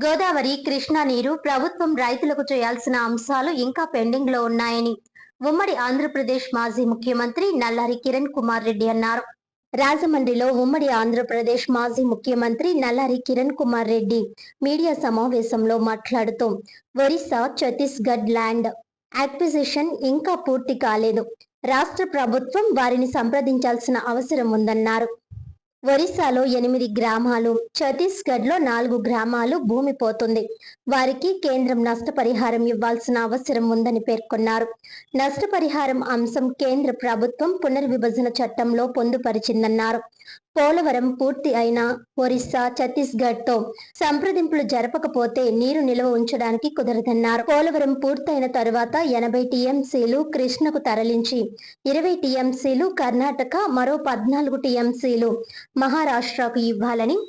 గోదావరి, కృష్ణా నీరు ప్రభుత్వం రైతులకు చేయాల్సిన అంశాలు ఇంకా పెండింగ్ లో ఉన్నాయని ఉమ్మడి ఆంధ్రప్రదేశ్ మాజీ ముఖ్యమంత్రి నల్లారి కిరణ్ కుమార్ రెడ్డి అన్నారు. రాజమండ్రిలో ఉమ్మడి ఆంధ్రప్రదేశ్ మాజీ ముఖ్యమంత్రి నల్లారి కిరణ్ కుమార్ రెడ్డి మీడియా సమావేశంలో మాట్లాడుతూ ఒరిస్సా, ఛత్తీస్గఢ్ ల్యాండ్ అక్విజిషన్ ఇంకా పూర్తి కాలేదు. రాష్ట్ర ప్రభుత్వం వారిని సంప్రదించాల్సిన అవసరం ఉందన్నారు. ఒరిస్సాలో 8 గ్రామాలు, ఛత్తీస్గఢ్లో 4 గ్రామాలు భూమి పోతుంది. వారికి కేంద్రం నష్టపరిహారం ఇవ్వాల్సిన అవసరం ఉందని పేర్కొన్నారు. నష్టపరిహారం అంశం కేంద్ర ప్రభుత్వం పునర్విభజన చట్టంలో పొందుపరిచిందన్నారు. పోలవరం పూర్తి అయినా ఒరిస్సా, ఛత్తీస్గఢ్తో సంప్రదింపులు జరపకపోతే నీరు నిల్వ ఉంచడానికి కుదరదన్నారు. పోలవరం పూర్తయిన తరువాత 80 టీఎంసీలు కృష్ణకు తరలించి 20 టీఎంసీలు కర్ణాటక, మరో 14 టీఎంసీలు మహారాష్ట్రకు ఇవ్వాలని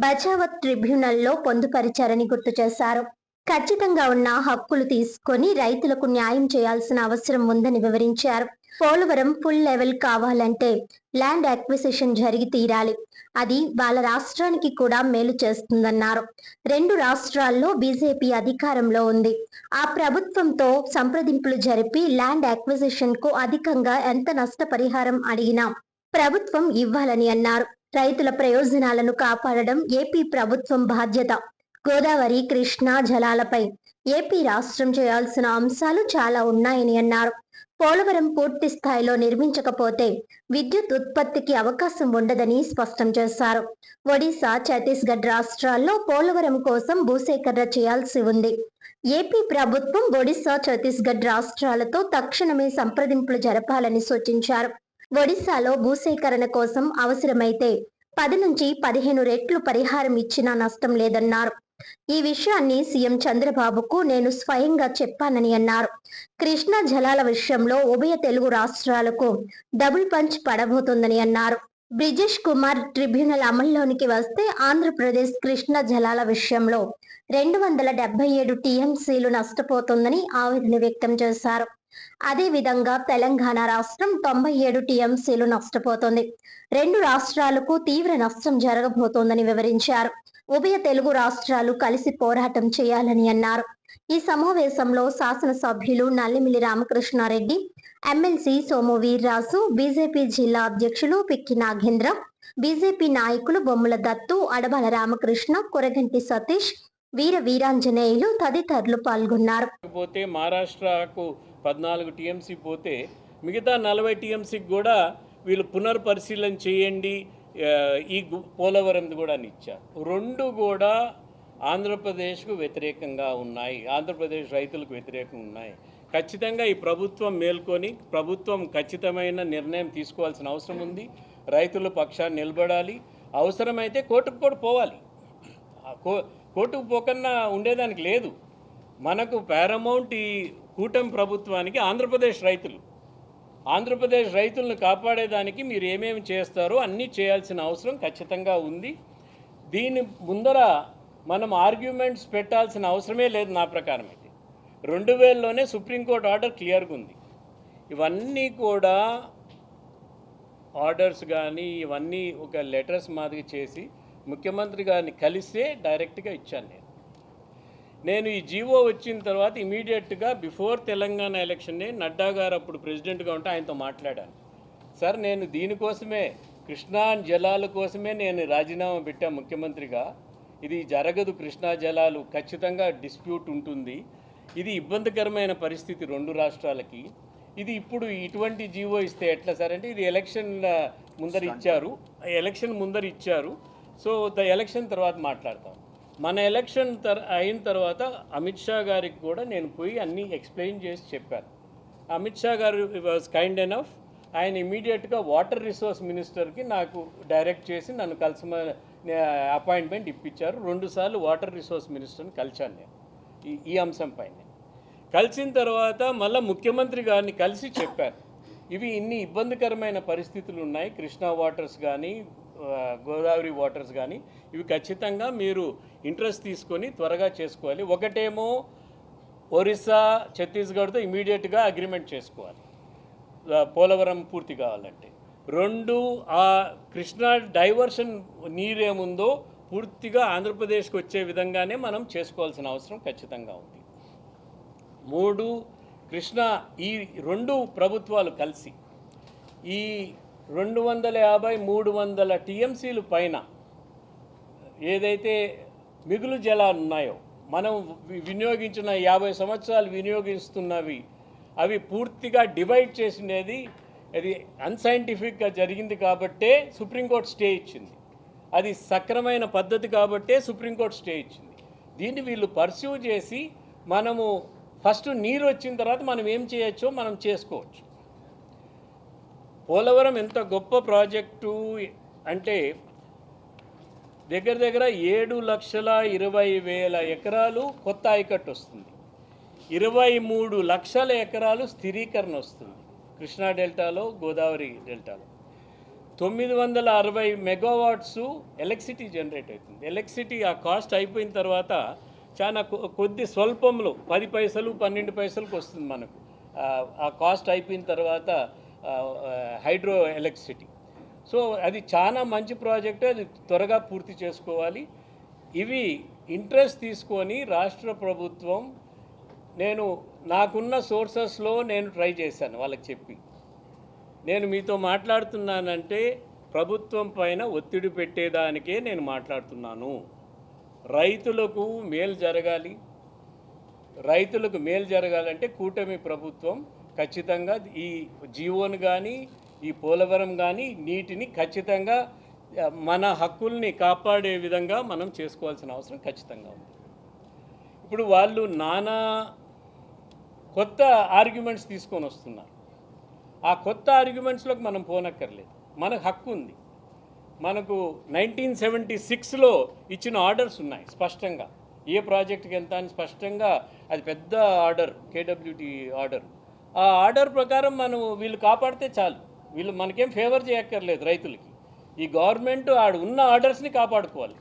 బచావత్ ట్రిబ్యునల్లో పొందుపరిచారని గుర్తు చేశారు. ఖచ్చితంగా ఉన్న హక్కులు తీసుకొని రైతులకు న్యాయం చేయాల్సిన అవసరం ఉందని వివరించారు. పోలవరం ఫుల్ లెవెల్ కావాలంటే ల్యాండ్ అక్విజిషన్ జరిగి తీరాలి. అది వాళ్ళ రాష్ట్రానికి కూడా మేలు చేస్తుందన్నారు. 2 రాష్ట్రాల్లో బీజేపీ అధికారంలో ఉంది. ఆ ప్రభుత్వంతో సంప్రదింపులు జరిపి ల్యాండ్ అక్విజిషన్ కు అధికంగా ఎంత నష్టపరిహారం అడిగినా ప్రభుత్వం ఇవ్వాలని అన్నారు. రైతుల ప్రయోజనాలను కాపాడడం ఏపీ ప్రభుత్వం బాధ్యత. గోదావరి, కృష్ణా జలాలపై ఏపీ రాష్ట్రం చేయాల్సిన అంశాలు చాలా ఉన్నాయని అన్నారు. పోలవరం పూర్తి స్థాయిలో నిర్మించకపోతే విద్యుత్ ఉత్పత్తికి అవకాశం ఉండదని స్పష్టం చేశారు. ఒడిశా, ఛత్తీస్గఢ్ రాష్ట్రాల్లో పోలవరం కోసం భూసేకరణ చేయాల్సి ఉంది. ఏపీ ప్రభుత్వం ఒడిశా, ఛత్తీస్గఢ్ రాష్ట్రాలతో తక్షణమే సంప్రదింపులు జరపాలని సూచించారు. ఒడిశాలో భూసేకరణ కోసం అవసరమైతే 10 నుంచి 15 రెట్లు పరిహారం ఇచ్చినా నష్టం లేదన్నారు. ఈ విషయాన్ని సీఎం చంద్రబాబుకు నేను స్వయంగా చెప్పానని అన్నారు. కృష్ణా జలాల విషయంలో ఉభయ తెలుగు రాష్ట్రాలకు డబుల్ పంచ్ పడబోతోందని అన్నారు. బ్రిజేష్ కుమార్ ట్రిబ్యునల్ అమల్లోనికి వస్తే ఆంధ్రప్రదేశ్ కృష్ణా జలాల విషయంలో 277 టీఎంసీలు నష్టపోతుందని ఆవేదన వ్యక్తం చేశారు. అదే విధంగా తెలంగాణ రాష్ట్రం 97 టీఎంసీలు నష్టపోతోంది. 2 రాష్ట్రాలకు తీవ్ర నష్టం జరగబోతోందని వివరించారు. ఉభయ తెలుగు రాష్ట్రాలు కలిసి పోరాటం చేయాలని అన్నారు. ఈ సమావేశంలో శాసనసభ్యులు నల్లిమిల్లి రామకృష్ణారెడ్డి, ఎమ్మెల్సీ సోము వీర్రాజు, బీజేపీ జిల్లా అధ్యక్షులు పిక్కి నాగేంద్ర, బీజేపీ నాయకులు బొమ్మల దత్తు, అడబాల రామకృష్ణ, కొరగంటి సతీష్, వీర వీరాంజనేయులు తదితరులు పాల్గొన్నారు. మహారాష్ట్రకు 14 టీఎంసీ పోతే మిగతా 40 టీఎంసీకి కూడా వీళ్ళు పునర్పరిశీలన చేయండి, ఈ పోలవరంది కూడా ఇచ్చారు. 2 కూడా ఆంధ్రప్రదేశ్కు వ్యతిరేకంగా ఉన్నాయి, ఆంధ్రప్రదేశ్ రైతులకు వ్యతిరేకంగా ఉన్నాయి. ఖచ్చితంగా ఈ ప్రభుత్వం మేల్కొని ప్రభుత్వం ఖచ్చితమైన నిర్ణయం తీసుకోవాల్సిన అవసరం ఉంది. రైతుల పక్షాన్ని నిలబడాలి. అవసరమైతే కోర్టుకు కూడా పోవాలి. కోర్టుకు పోకన్నా ఉండేదానికి లేదు. మనకు పారమౌంట్ ఈ కూటమి ప్రభుత్వానికి ఆంధ్రప్రదేశ్ రైతులను కాపాడేదానికి మీరు ఏమేమి చేస్తారో అన్నీ చేయాల్సిన అవసరం ఖచ్చితంగా ఉంది. దీని ముందర మనం ఆర్గ్యుమెంట్స్ పెట్టాల్సిన అవసరమే లేదు. నా ప్రకారం అయితే 2000లోనే సుప్రీంకోర్టు ఆర్డర్ క్లియర్గా ఉంది. ఇవన్నీ కూడా ఆర్డర్స్ కానీ ఇవన్నీ ఒక లెటర్స్ మాదిరి చేసి ముఖ్యమంత్రి గారిని కలిసే డైరెక్ట్గా ఇచ్చాను. నేను ఈ జీవో వచ్చిన తర్వాత ఇమీడియట్గా బిఫోర్ తెలంగాణ ఎలక్షన్నే నడ్డా గారు అప్పుడు ప్రెసిడెంట్గా ఉంటే ఆయనతో మాట్లాడాను. సార్, నేను దీనికోసమే కృష్ణా జలాల కోసమే నేను రాజీనామా పెట్టా ముఖ్యమంత్రిగా. ఇది జరగదు, కృష్ణా జలాలు ఖచ్చితంగా డిస్ప్యూట్ ఉంటుంది. ఇది ఇబ్బందికరమైన పరిస్థితి 2 రాష్ట్రాలకి. ఇది ఇప్పుడు ఇటువంటి జీవో ఇస్తే ఎట్లా సార్ అంటే, ఇది ఎలక్షన్ ముందర ఇచ్చారు. సో ఎలక్షన్ తర్వాత మాట్లాడతాం. మన ఎలక్షన్ అయిన తర్వాత అమిత్ షా గారికి కూడా నేను పోయి అన్నీ ఎక్స్ప్లెయిన్ చేసి చెప్పాను. అమిత్ షా గారు వాజ్ కైండ్ ఎనఫ్. ఆయన ఇమీడియట్గా వాటర్ రిసోర్స్ మినిస్టర్కి నాకు డైరెక్ట్ చేసి నన్ను అపాయింట్మెంట్ ఇప్పించారు. 2 సార్లు వాటర్ రిసోర్స్ మినిస్టర్ని కలిశాను నేను ఈ అంశం పైన. కలిసిన తర్వాత మళ్ళీ ముఖ్యమంత్రి గారిని కలిసి చెప్పాను, ఇవి ఇన్ని ఇబ్బందికరమైన పరిస్థితులు ఉన్నాయి, కృష్ణా వాటర్స్ కానీ గోదావరి వాటర్స్ కానీ, ఇవి ఖచ్చితంగా మీరు ఇంట్రెస్ట్ తీసుకొని త్వరగా చేసుకోవాలి. ఒకటేమో ఒరిస్సా, ఛత్తీస్గఢ్తో ఇమీడియట్గా అగ్రిమెంట్ చేసుకోవాలి పోలవరం పూర్తి కావాలంటే. 2 ఆ కృష్ణా డైవర్షన్ నీరేముందో పూర్తిగా ఆంధ్రప్రదేశ్కి వచ్చే విధంగానే మనం చేసుకోవాల్సిన అవసరం ఖచ్చితంగా ఉంది. 3 కృష్ణా ఈ 2 ప్రభుత్వాలు కలిసి ఈ 250-300 టీఎంసీలు పైన ఏదైతే మిగులు జలాలు ఉన్నాయో మనం వినియోగించిన 50 సంవత్సరాలు వినియోగిస్తున్నవి అవి పూర్తిగా డివైడ్ చేసినది అది అన్సైంటిఫిక్గా జరిగింది కాబట్టే సుప్రీంకోర్టు స్టే ఇచ్చింది. అది సక్రమైన పద్ధతి కాబట్టే సుప్రీంకోర్టు స్టే ఇచ్చింది. దీన్ని వీళ్ళు పర్స్యూ చేసి మనము ఫస్ట్ నీరు వచ్చిన తర్వాత మనం ఏం చేయొచ్చో మనం చేసుకోవచ్చు. పోలవరం ఎంత గొప్ప ప్రాజెక్టు అంటే దగ్గర దగ్గర 7,20,000 ఎకరాలు కొత్త ఆయకట్టు వస్తుంది, 23 లక్షల ఎకరాలు స్థిరీకరణ వస్తుంది కృష్ణా డెల్టాలో, గోదావరి డెల్టాలో. 960 మెగావాట్స్ ఎలక్ట్రిసిటీ జనరేట్ అవుతుంది. ఎలక్ట్రిసిటీ ఆ కాస్ట్ అయిపోయిన తర్వాత చాలా కొద్ది స్వల్పంలో 10 పైసలు 12 పైసలకు వస్తుంది మనకు ఆ కాస్ట్ అయిపోయిన తర్వాత హైడ్రో ఎలక్ట్రిసిటీ. సో అది చాలా మంచి ప్రాజెక్టు, అది త్వరగా పూర్తి చేసుకోవాలి. ఇవి ఇంట్రెస్ట్ తీసుకొని రాష్ట్ర ప్రభుత్వం నాకున్న సోర్సెస్లో నేను ట్రై చేశాను వాళ్ళకి చెప్పి. నేను మీతో మాట్లాడుతున్నానంటే ప్రభుత్వం పైన ఒత్తిడి పెట్టేదానికే నేను మాట్లాడుతున్నాను. రైతులకు మేలు జరగాలి. రైతులకు మేలు జరగాలంటే కూటమి ప్రభుత్వం ఖచ్చితంగా ఈ జీవోను కానీ ఈ పోలవరం కానీ నీటిని ఖచ్చితంగా మన హక్కుల్ని కాపాడే విధంగా మనం చేసుకోవాల్సిన అవసరం ఖచ్చితంగా ఉంది. ఇప్పుడు వాళ్ళు నానా కొత్త ఆర్గ్యుమెంట్స్ తీసుకొని వస్తున్నారు. ఆ కొత్త ఆర్గ్యుమెంట్స్లోకి మనం పోనక్కర్లేదు. మనకు హక్కు ఉంది. మనకు 1976లో ఇచ్చిన ఆర్డర్స్ ఉన్నాయి స్పష్టంగా, ఏ ప్రాజెక్టుకి ఎంత అని స్పష్టంగా. అది పెద్ద ఆర్డర్, కేడబ్ల్యూటీ ఆర్డర్. ఆ ఆర్డర్ ప్రకారం మనం వీళ్ళు కాపాడితే చాలు. వీళ్ళు మనకేం ఫేవర్ చేయక్కర్లేదు రైతులకి. ఈ గవర్నమెంట్ ఉన్న ఆర్డర్స్ని కాపాడుకోవాలి.